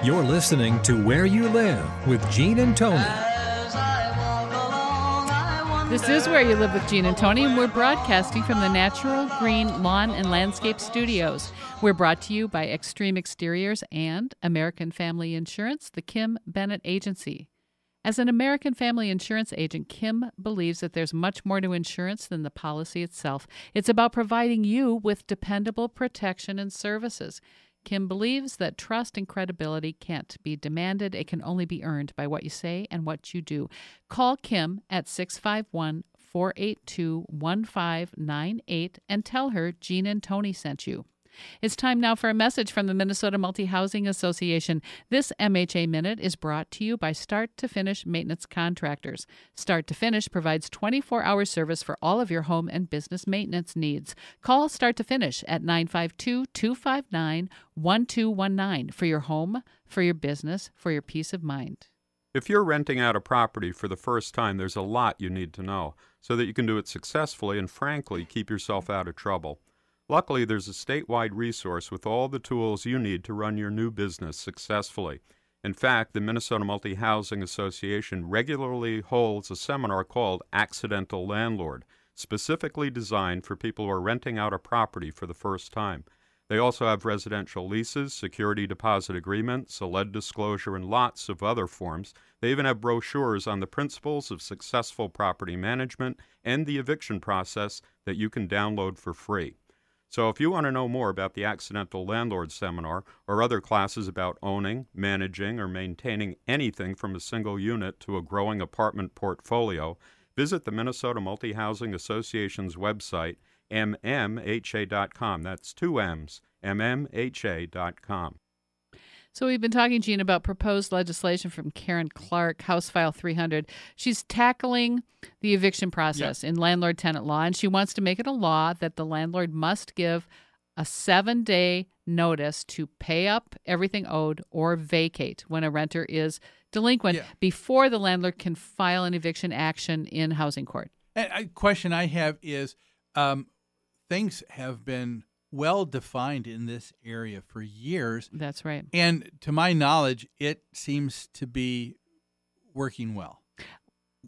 You're listening to Where You Live with Gene and Tony. This is Where You Live with Gene and Tony, and we're broadcasting from the Natural Green Lawn and Landscape Studios. We're brought to you by Extreme Exteriors and American Family Insurance, the Kim Bennett Agency. As an American Family Insurance agent, Kim believes that there's much more to insurance than the policy itself. It's about providing you with dependable protection and services. Kim believes that trust and credibility can't be demanded. It can only be earned by what you say and what you do. Call Kim at 651-482-1598 and tell her Gene and Tony sent you. It's time now for a message from the Minnesota Multi-Housing Association. This MHA Minute is brought to you by Start to Finish Maintenance Contractors. Start to Finish provides 24-hour service for all of your home and business maintenance needs. Call Start to Finish at 952-259-1219 for your home, for your business, for your peace of mind. If you're renting out a property for the first time, there's a lot you need to know so that you can do it successfully and, frankly, keep yourself out of trouble. Luckily, there's a statewide resource with all the tools you need to run your new business successfully. In fact, the Minnesota Multi-Housing Association regularly holds a seminar called Accidental Landlord, specifically designed for people who are renting out a property for the first time. They also have residential leases, security deposit agreements, a lead disclosure, and lots of other forms. They even have brochures on the principles of successful property management and the eviction process that you can download for free. So if you want to know more about the Accidental Landlord Seminar or other classes about owning, managing, or maintaining anything from a single unit to a growing apartment portfolio, visit the Minnesota Multi-Housing Association's website, mmha.com. That's two M's, mmha.com. So we've been talking, Gene, about proposed legislation from Karen Clark, House File 300. She's tackling the eviction process in landlord-tenant law, and she wants to make it a law that the landlord must give a 7-day notice to pay up everything owed or vacate when a renter is delinquent before the landlord can file an eviction action in housing court. A question I have is, things have been well-defined in this area for years. That's right. And to my knowledge, it seems to be working well.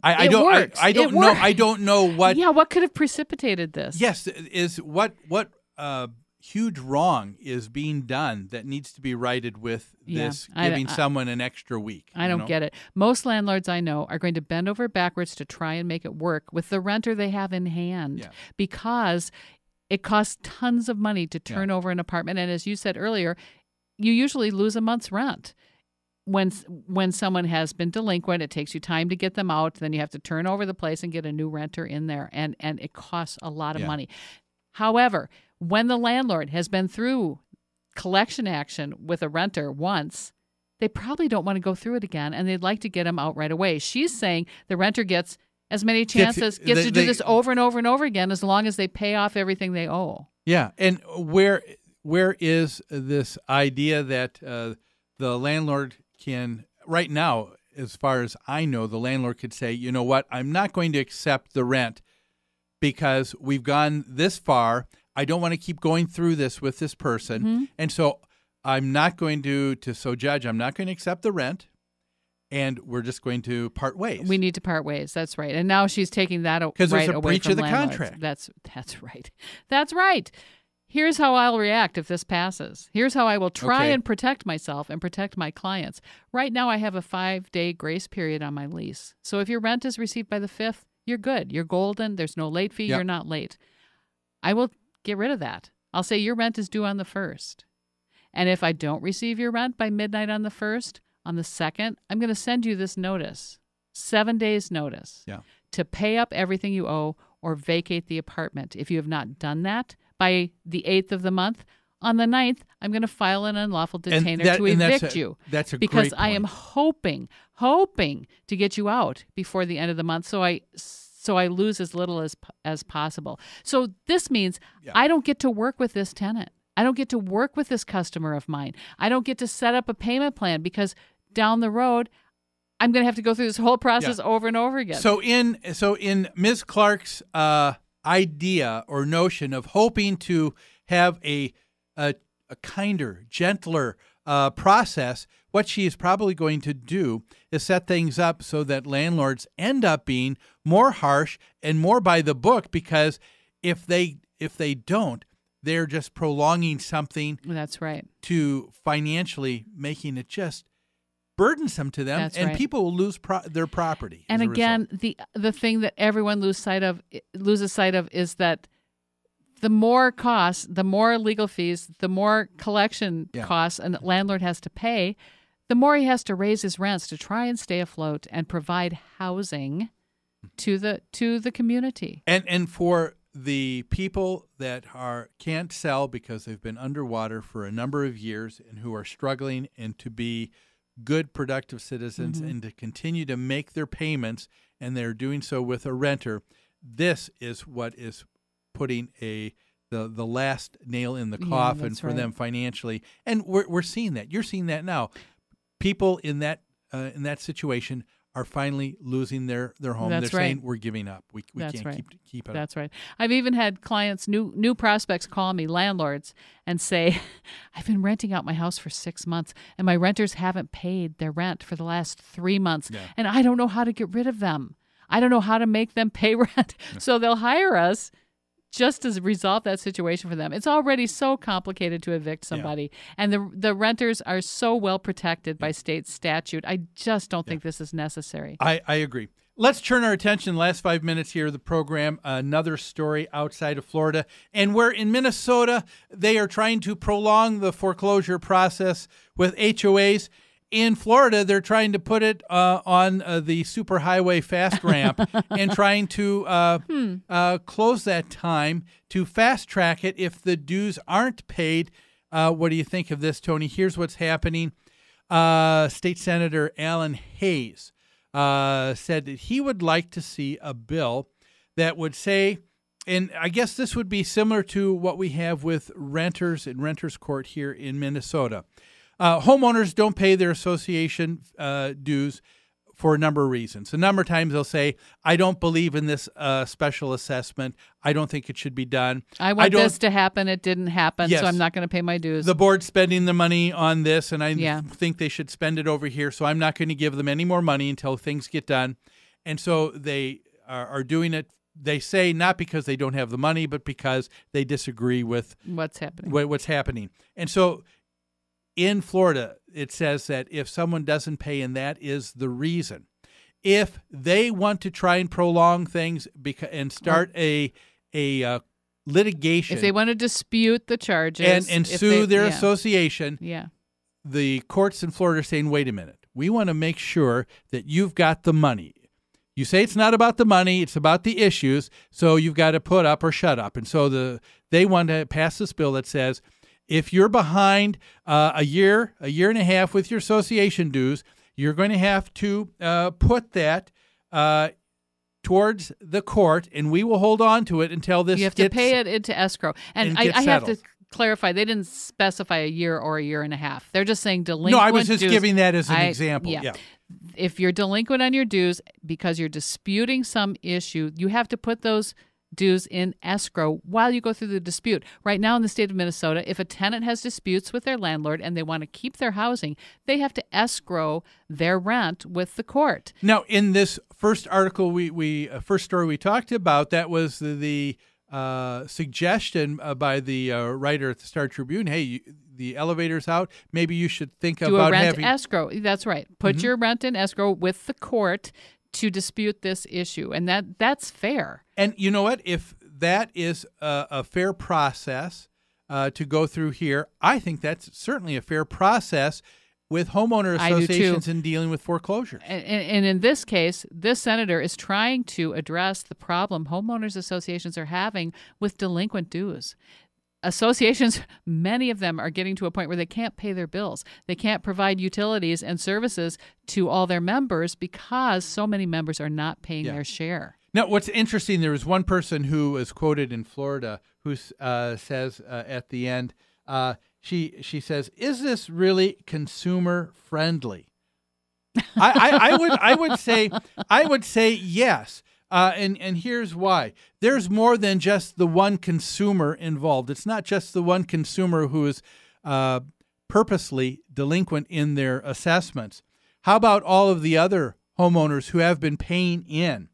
I don't know what. Yeah, what could have precipitated this? Yes, is what huge wrong is being done that needs to be righted with this giving someone an extra week. I don't get it. Most landlords I know are going to bend over backwards to try and make it work with the renter they have in hand because it costs tons of money to turn over an apartment. And as you said earlier, you usually lose a month's rent. When someone has been delinquent, it takes you time to get them out. Then you have to turn over the place and get a new renter in there. And it costs a lot of money. However, when the landlord has been through collection action with a renter once, they probably don't want to go through it again. And they'd like to get them out right away. She's saying the renter gets as many chances, gets to do this over and over and over again as long as they pay off everything they owe. Yeah, and where is this idea that the landlord can, right now, as far as I know, the landlord could say, you know what, I'm not going to accept the rent because we've gone this far. I don't want to keep going through this with this person. And so I'm not going to judge, I'm not going to accept the rent. And we're just going to part ways. We need to part ways. That's right. And now she's taking that right away from landlords. Because there's a breach of the contract. That's right. That's right. Here's how I'll react if this passes. Here's how I will try and protect myself and protect my clients. Right now, I have a 5-day grace period on my lease. So if your rent is received by the 5th, you're good. You're golden. There's no late fee. You're not late. I will get rid of that. I'll say your rent is due on the 1st. And if I don't receive your rent by midnight on the 1st, on the 2nd, I'm going to send you this notice, 7 days notice, to pay up everything you owe or vacate the apartment. If you have not done that by the 8th of the month, on the 9th, I'm going to file an unlawful detainer to evict you. That's a because great point. I am hoping to get you out before the end of the month so I lose as little as possible. So this means I don't get to work with this tenant. I don't get to work with this customer of mine. I don't get to set up a payment plan because down the road, I'm going to have to go through this whole process over and over again. So in Ms. Clark's idea or notion of hoping to have a kinder, gentler, process, what she is probably going to do is set things up so that landlords end up being more harsh and more by the book, because if they don't, they're just prolonging something. That's right. To financially making it just burdensome to them, That's and right. people will lose their property. And as a again, result. the thing that everyone loses sight of is that the more costs, the more legal fees, the more collection costs a landlord has to pay, the more he has to raise his rents to try and stay afloat and provide housing to the community. And for the people that can't sell because they've been underwater for a number of years and who are struggling, and to be good, productive citizens and to continue to make their payments, and they're doing so with a renter, this is what is putting the last nail in the coffin for them financially. And we're seeing that. You're seeing that now. People in that situation are finally losing their home. That's They're right. saying, we're giving up. We can't keep it up. That's right. I've even had clients, new prospects, call me, landlords, and say, I've been renting out my house for 6 months, and my renters haven't paid their rent for the last 3 months, and I don't know how to get rid of them. I don't know how to make them pay rent. So they'll hire us just to resolve that situation for them. It's already so complicated to evict somebody, and the renters are so well protected by state statute. I just don't think this is necessary. I agree. Let's turn our attention, last 5 minutes here of the program, another story outside of Florida, and where in Minnesota they are trying to prolong the foreclosure process with HOAs. In Florida, they're trying to put it on the superhighway fast ramp and trying to close that time to fast track it if the dues aren't paid. What do you think of this, Tony? Here's what's happening. State Senator Alan Hayes said that he would like to see a bill that would say, and I guess this would be similar to what we have with renters in renters court here in Minnesota. Homeowners don't pay their association dues for a number of reasons. A number of times they'll say, I don't believe in this special assessment. I don't think it should be done. I want this to happen. It didn't happen, so I'm not going to pay my dues. The board's spending the money on this, and I think they should spend it over here, so I'm not going to give them any more money until things get done. And so they are doing it, they say, not because they don't have the money, but because they disagree with what's happening. And so in Florida, it says that if someone doesn't pay, and that is the reason, if they want to try and prolong things and start a litigation, if they want to dispute the charges and sue their association, the courts in Florida are saying, wait a minute, we want to make sure that you've got the money. You say it's not about the money, it's about the issues, so you've got to put up or shut up. And so they want to pass this bill that says, if you're behind a year and a half with your association dues, you're going to have to put that towards the court, and we will hold on to it until this. You have to pay it into escrow. And I have to clarify, they didn't specify a year or a year and a half. They're just saying delinquent. No, I was just dues. giving that as an example. Yeah. If you're delinquent on your dues because you're disputing some issue, you have to put those dues in escrow while you go through the dispute. Right now in the state of Minnesota, if a tenant has disputes with their landlord and they want to keep their housing, they have to escrow their rent with the court. Now, in this first article, first story we talked about, that was the suggestion by the writer at the Star Tribune. Hey, the elevator's out. Maybe you should think about having escrow. That's right. Put your rent in escrow with the court to dispute this issue, and that's fair. And you know what? If that is a fair process to go through here, I think that's certainly a fair process with homeowner associations in dealing with foreclosures. And in this case, this senator is trying to address the problem homeowners associations are having with delinquent dues. Associations, many of them are getting to a point where they can't pay their bills. They can't provide utilities and services to all their members because so many members are not paying their share. Now, what's interesting, there was one person who was quoted in Florida who says at the end, she says, "Is this really consumer friendly?" I would say yes. And here's why. There's more than just the one consumer involved. It's not just the one consumer who is purposely delinquent in their assessments. How about all of the other homeowners who have been paying in?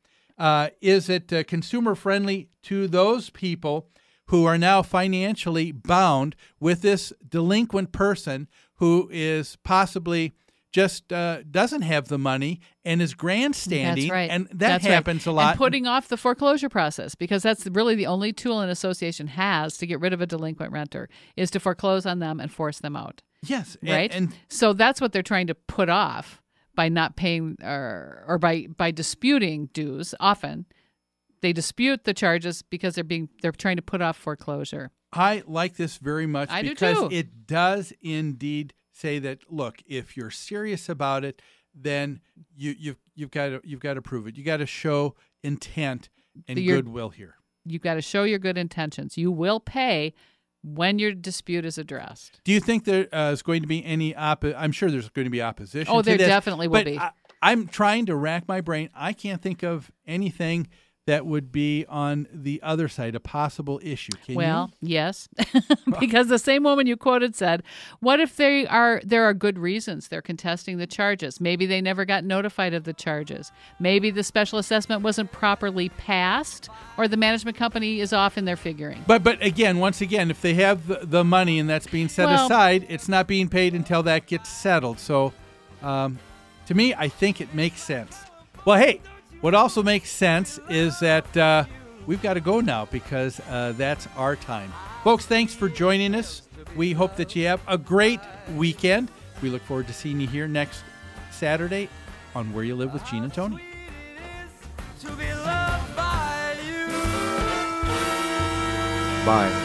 Is it consumer-friendly to those people who are now financially bound with this delinquent person who is possibly just doesn't have the money and is grandstanding? That's right. And that's happens right. a lot. And putting off the foreclosure process, because that's really the only tool an association has to get rid of a delinquent renter, is to foreclose on them and force them out. Yes. Right? And so that's what they're trying to put off by not paying or by disputing dues. Often they dispute the charges because they're trying to put off foreclosure. I like this very much I do because too. it does indeed say that, look, if you're serious about it, then you've got to prove it. You got to show intent and goodwill here. You've got to show your good intentions. You will pay when your dispute is addressed. Do you think there is going to be any I'm sure there's going to be opposition. Oh, to there this, definitely will but be. I'm trying to rack my brain. I can't think of anything that would be on the other side, a possible issue. Can you? Yes, because the same woman you quoted said, what if there are good reasons they're contesting the charges? Maybe they never got notified of the charges. Maybe the special assessment wasn't properly passed, or the management company is off in their figuring. But again, once again, if they have the money and that's being set aside, it's not being paid until that gets settled. So to me, I think it makes sense. Well, hey, what also makes sense is that we've got to go now because that's our time. Folks, thanks for joining us. We hope that you have a great weekend. We look forward to seeing you here next Saturday on Where You Live with Gene and Tony. Bye.